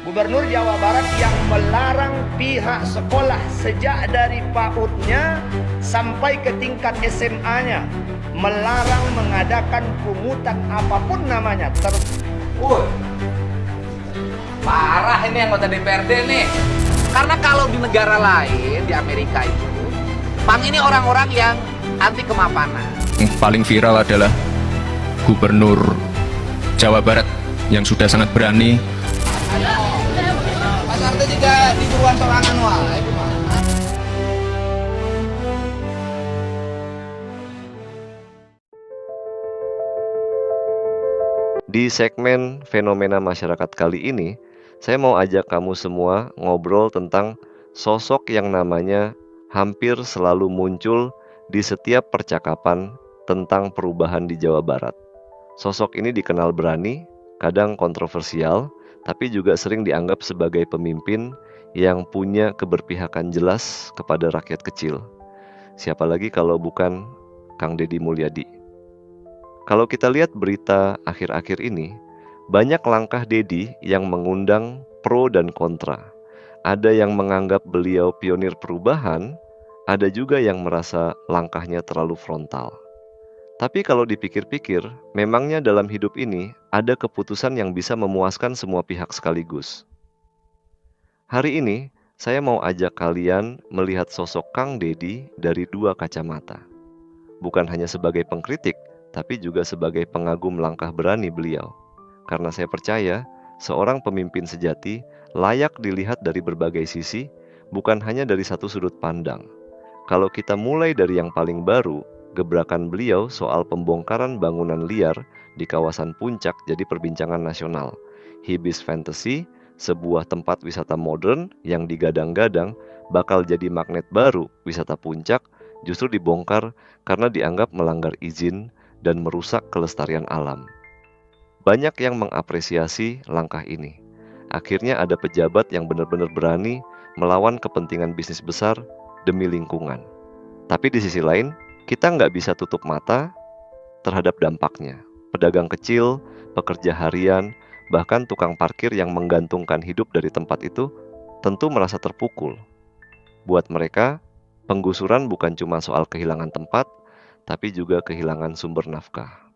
Gubernur Jawa Barat yang melarang pihak sekolah sejak dari PAUD-nya sampai ke tingkat SMA-nya, melarang mengadakan pungutan apapun namanya. Parah ini anggota DPRD nih. Karena kalau di negara lain, di Amerika itu, PANG ini orang-orang yang anti kemapanan. Yang paling viral adalah Gubernur Jawa Barat yang sudah sangat berani. Pasar itu juga di Purwan Sorangan wae. Di segmen fenomena masyarakat kali ini, saya mau ajak kamu semua ngobrol tentang sosok yang namanya hampir selalu muncul di setiap percakapan tentang perubahan di Jawa Barat. Sosok ini dikenal berani, kadang kontroversial, tapi juga sering dianggap sebagai pemimpin yang punya keberpihakan jelas kepada rakyat kecil. Siapa lagi kalau bukan Kang Deddy Mulyadi. Kalau kita lihat berita akhir-akhir ini, banyak langkah Deddy yang mengundang pro dan kontra. Ada yang menganggap beliau pionir perubahan, ada juga yang merasa langkahnya terlalu frontal. Tapi kalau dipikir-pikir, memangnya dalam hidup ini ada keputusan yang bisa memuaskan semua pihak sekaligus. Hari ini, saya mau ajak kalian melihat sosok Kang Deddy dari dua kacamata. Bukan hanya sebagai pengkritik, tapi juga sebagai pengagum langkah berani beliau. Karena saya percaya, seorang pemimpin sejati layak dilihat dari berbagai sisi, bukan hanya dari satu sudut pandang. Kalau kita mulai dari yang paling baru, gebrakan beliau soal pembongkaran bangunan liar di kawasan Puncak jadi perbincangan nasional. Hibis Fantasy, sebuah tempat wisata modern yang digadang-gadang bakal jadi magnet baru wisata Puncak, justru dibongkar karena dianggap melanggar izin dan merusak kelestarian alam. Banyak yang mengapresiasi langkah ini. Akhirnya ada pejabat yang benar-benar berani melawan kepentingan bisnis besar demi lingkungan. Tapi di sisi lain, kita nggak bisa tutup mata terhadap dampaknya. Pedagang kecil, pekerja harian, bahkan tukang parkir yang menggantungkan hidup dari tempat itu tentu merasa terpukul. Buat mereka, penggusuran bukan cuma soal kehilangan tempat, tapi juga kehilangan sumber nafkah.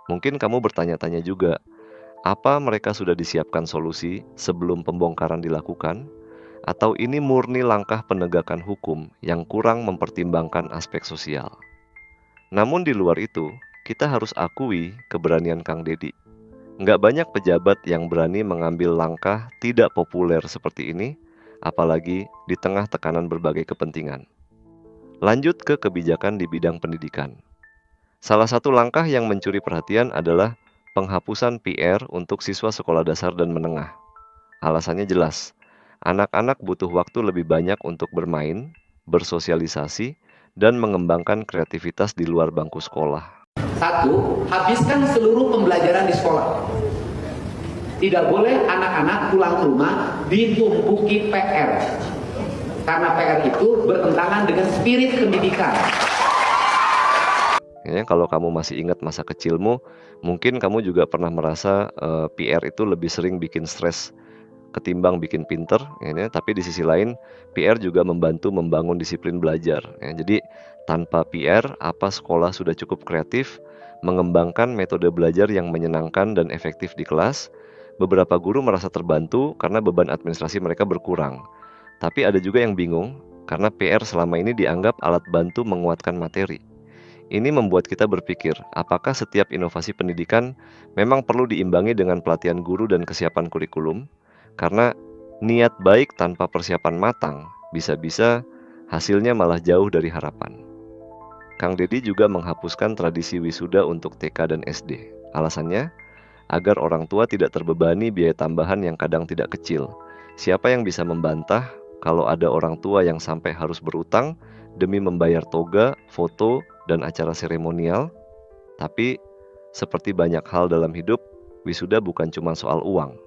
Mungkin kamu bertanya-tanya juga, apa mereka sudah disiapkan solusi sebelum pembongkaran dilakukan? Atau ini murni langkah penegakan hukum yang kurang mempertimbangkan aspek sosial? Namun di luar itu, kita harus akui keberanian Kang Deddy. Nggak banyak pejabat yang berani mengambil langkah tidak populer seperti ini, apalagi di tengah tekanan berbagai kepentingan. Lanjut ke kebijakan di bidang pendidikan. Salah satu langkah yang mencuri perhatian adalah penghapusan PR untuk siswa sekolah dasar dan menengah. Alasannya jelas, anak-anak butuh waktu lebih banyak untuk bermain, bersosialisasi, dan mengembangkan kreativitas di luar bangku sekolah. 1. Habiskan seluruh pembelajaran di sekolah. Tidak boleh anak-anak pulang ke rumah ditumpuki PR. Karena PR itu bertentangan dengan spirit pendidikan. Ya, kalau kamu masih ingat masa kecilmu, mungkin kamu juga pernah merasa PR itu lebih sering bikin stres ketimbang bikin pinter. Ya, tapi di sisi lain, PR juga membantu membangun disiplin belajar. Ya, jadi tanpa PR, apa sekolah sudah cukup kreatif, mengembangkan metode belajar yang menyenangkan dan efektif di kelas. Beberapa guru merasa terbantu karena beban administrasi mereka berkurang. Tapi ada juga yang bingung karena PR selama ini dianggap alat bantu menguatkan materi. Ini membuat kita berpikir, apakah setiap inovasi pendidikan memang perlu diimbangi dengan pelatihan guru dan kesiapan kurikulum? Karena niat baik tanpa persiapan matang, bisa-bisa hasilnya malah jauh dari harapan. Kang Deddy juga menghapuskan tradisi wisuda untuk TK dan SD. Alasannya, agar orang tua tidak terbebani biaya tambahan yang kadang tidak kecil. Siapa yang bisa membantah kalau ada orang tua yang sampai harus berutang demi membayar toga, foto, dan acara seremonial? Tapi, seperti banyak hal dalam hidup, wisuda bukan cuma soal uang.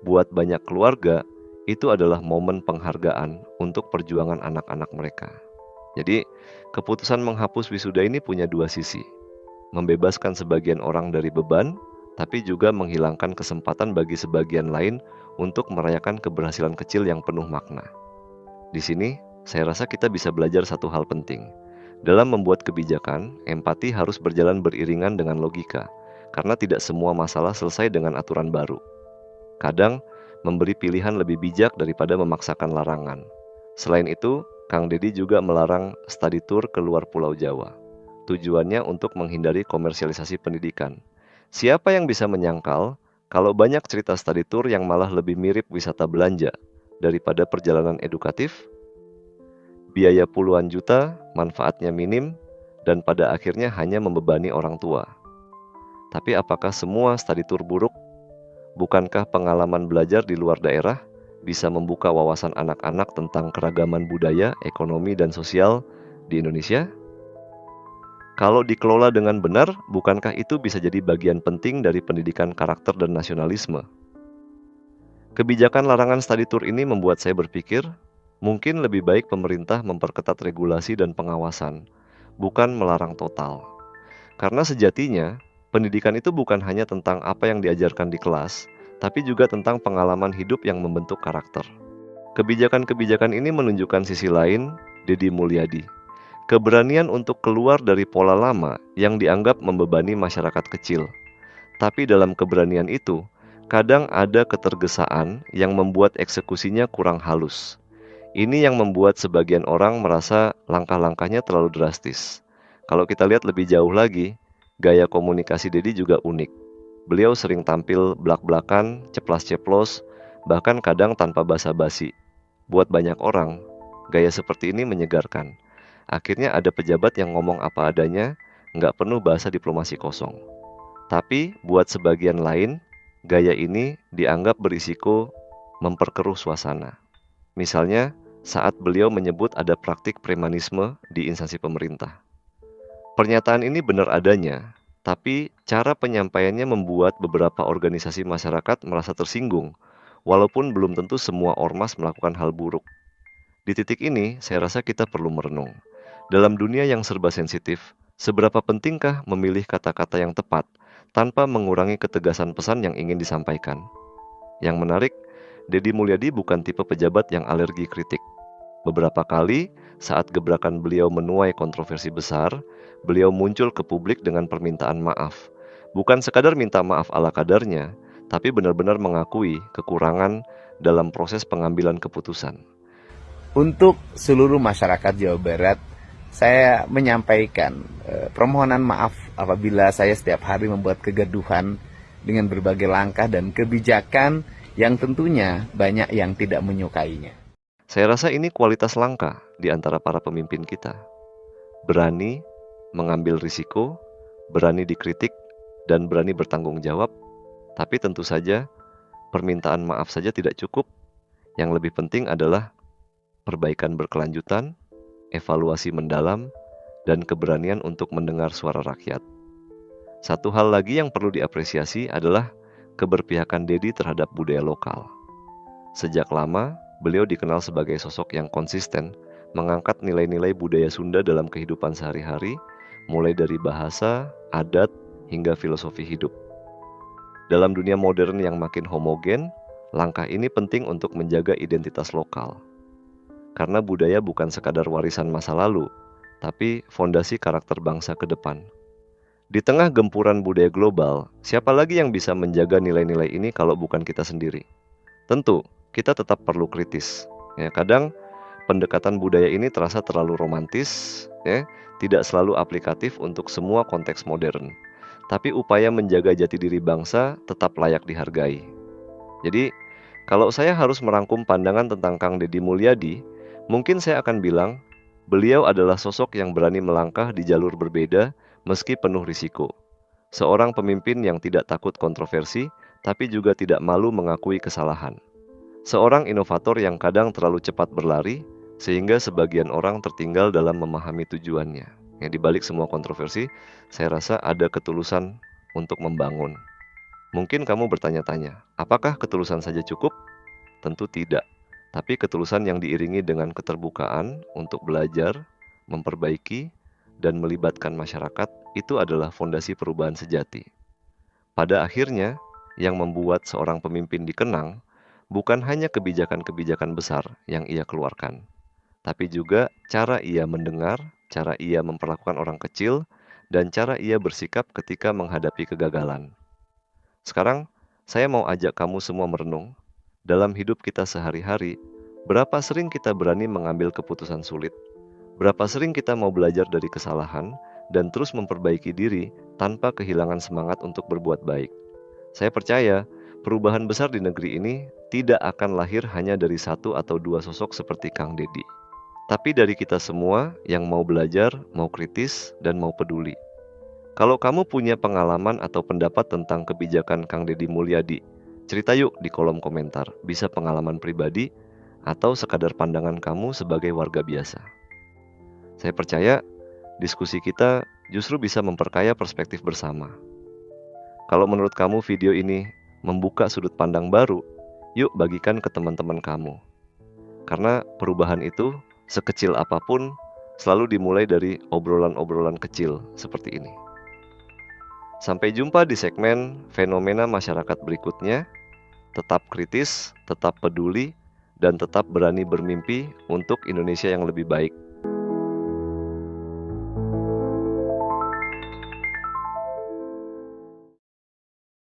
Buat banyak keluarga, itu adalah momen penghargaan untuk perjuangan anak-anak mereka. Jadi, keputusan menghapus wisuda ini punya dua sisi. Membebaskan sebagian orang dari beban, tapi juga menghilangkan kesempatan bagi sebagian lain untuk merayakan keberhasilan kecil yang penuh makna. Di sini, saya rasa kita bisa belajar satu hal penting. Dalam membuat kebijakan, empati harus berjalan beriringan dengan logika, karena tidak semua masalah selesai dengan aturan baru. Kadang, memberi pilihan lebih bijak daripada memaksakan larangan. Selain itu, Kang Deddy juga melarang study tour ke luar Pulau Jawa. Tujuannya untuk menghindari komersialisasi pendidikan. Siapa yang bisa menyangkal kalau banyak cerita study tour yang malah lebih mirip wisata belanja daripada perjalanan edukatif? Biaya puluhan juta, manfaatnya minim, dan pada akhirnya hanya membebani orang tua. Tapi apakah semua study tour buruk? Bukankah pengalaman belajar di luar daerah bisa membuka wawasan anak-anak tentang keragaman budaya, ekonomi, dan sosial di Indonesia? Kalau dikelola dengan benar, bukankah itu bisa jadi bagian penting dari pendidikan karakter dan nasionalisme? Kebijakan larangan study tour ini membuat saya berpikir, mungkin lebih baik pemerintah memperketat regulasi dan pengawasan, bukan melarang total. Karena sejatinya, pendidikan itu bukan hanya tentang apa yang diajarkan di kelas, tapi juga tentang pengalaman hidup yang membentuk karakter. Kebijakan-kebijakan ini menunjukkan sisi lain Deddy Mulyadi. Keberanian untuk keluar dari pola lama yang dianggap membebani masyarakat kecil. Tapi dalam keberanian itu, kadang ada ketergesaan yang membuat eksekusinya kurang halus. Ini yang membuat sebagian orang merasa langkah-langkahnya terlalu drastis. Kalau kita lihat lebih jauh lagi, gaya komunikasi Deddy juga unik. Beliau sering tampil blak-blakan, ceplas-ceplos, bahkan kadang tanpa basa-basi. Buat banyak orang, gaya seperti ini menyegarkan. Akhirnya ada pejabat yang ngomong apa adanya, nggak penuh bahasa diplomasi kosong. Tapi buat sebagian lain, gaya ini dianggap berisiko memperkeruh suasana. Misalnya, saat beliau menyebut ada praktik premanisme di instansi pemerintah. Pernyataan ini benar adanya, tapi cara penyampaiannya membuat beberapa organisasi masyarakat merasa tersinggung, walaupun belum tentu semua ormas melakukan hal buruk. Di titik ini, saya rasa kita perlu merenung. Dalam dunia yang serba sensitif, seberapa pentingkah memilih kata-kata yang tepat tanpa mengurangi ketegasan pesan yang ingin disampaikan? Yang menarik, Deddy Mulyadi bukan tipe pejabat yang alergi kritik. Beberapa kali, saat gebrakan beliau menuai kontroversi besar, beliau muncul ke publik dengan permintaan maaf. Bukan sekadar minta maaf ala kadarnya, tapi benar-benar mengakui kekurangan dalam proses pengambilan keputusan. Untuk seluruh masyarakat Jawa Barat, saya menyampaikan permohonan maaf apabila saya setiap hari membuat kegaduhan dengan berbagai langkah dan kebijakan yang tentunya banyak yang tidak menyukainya. Saya rasa ini kualitas langka di antara para pemimpin kita. Berani mengambil risiko, berani dikritik, dan berani bertanggung jawab. Tapi tentu saja, permintaan maaf saja tidak cukup. Yang lebih penting adalah perbaikan berkelanjutan, evaluasi mendalam, dan keberanian untuk mendengar suara rakyat. Satu hal lagi yang perlu diapresiasi adalah keberpihakan Deddy terhadap budaya lokal. Sejak lama, beliau dikenal sebagai sosok yang konsisten mengangkat nilai-nilai budaya Sunda dalam kehidupan sehari-hari, mulai dari bahasa, adat, hingga filosofi hidup. Dalam dunia modern yang makin homogen, langkah ini penting untuk menjaga identitas lokal. Karena budaya bukan sekadar warisan masa lalu, tapi fondasi karakter bangsa ke depan. Di tengah gempuran budaya global, siapa lagi yang bisa menjaga nilai-nilai ini kalau bukan kita sendiri? Tentu, kita tetap perlu kritis. Ya, kadang pendekatan budaya ini terasa terlalu romantis, ya, tidak selalu aplikatif untuk semua konteks modern. Tapi upaya menjaga jati diri bangsa tetap layak dihargai. Jadi, kalau saya harus merangkum pandangan tentang Kang Deddy Mulyadi, mungkin saya akan bilang, beliau adalah sosok yang berani melangkah di jalur berbeda meski penuh risiko. Seorang pemimpin yang tidak takut kontroversi, tapi juga tidak malu mengakui kesalahan. Seorang inovator yang kadang terlalu cepat berlari, sehingga sebagian orang tertinggal dalam memahami tujuannya. Ya, di balik semua kontroversi, saya rasa ada ketulusan untuk membangun. Mungkin kamu bertanya-tanya, apakah ketulusan saja cukup? Tentu tidak. Tapi ketulusan yang diiringi dengan keterbukaan untuk belajar, memperbaiki, dan melibatkan masyarakat itu adalah fondasi perubahan sejati. Pada akhirnya, yang membuat seorang pemimpin dikenang bukan hanya kebijakan-kebijakan besar yang ia keluarkan, tapi juga cara ia mendengar, cara ia memperlakukan orang kecil, dan cara ia bersikap ketika menghadapi kegagalan. Sekarang, saya mau ajak kamu semua merenung, dalam hidup kita sehari-hari, berapa sering kita berani mengambil keputusan sulit? Berapa sering kita mau belajar dari kesalahan dan terus memperbaiki diri tanpa kehilangan semangat untuk berbuat baik? Saya percaya, perubahan besar di negeri ini tidak akan lahir hanya dari satu atau dua sosok seperti Kang Deddy, tapi dari kita semua yang mau belajar, mau kritis, dan mau peduli. Kalau kamu punya pengalaman atau pendapat tentang kebijakan Kang Deddy Mulyadi, cerita yuk di kolom komentar. Bisa pengalaman pribadi atau sekadar pandangan kamu sebagai warga biasa. Saya percaya diskusi kita justru bisa memperkaya perspektif bersama. Kalau menurut kamu video ini membuka sudut pandang baru, yuk bagikan ke teman-teman kamu. Karena perubahan itu, sekecil apapun, selalu dimulai dari obrolan-obrolan kecil seperti ini. Sampai jumpa di segmen fenomena masyarakat berikutnya. Tetap kritis, tetap peduli, dan tetap berani bermimpi untuk Indonesia yang lebih baik.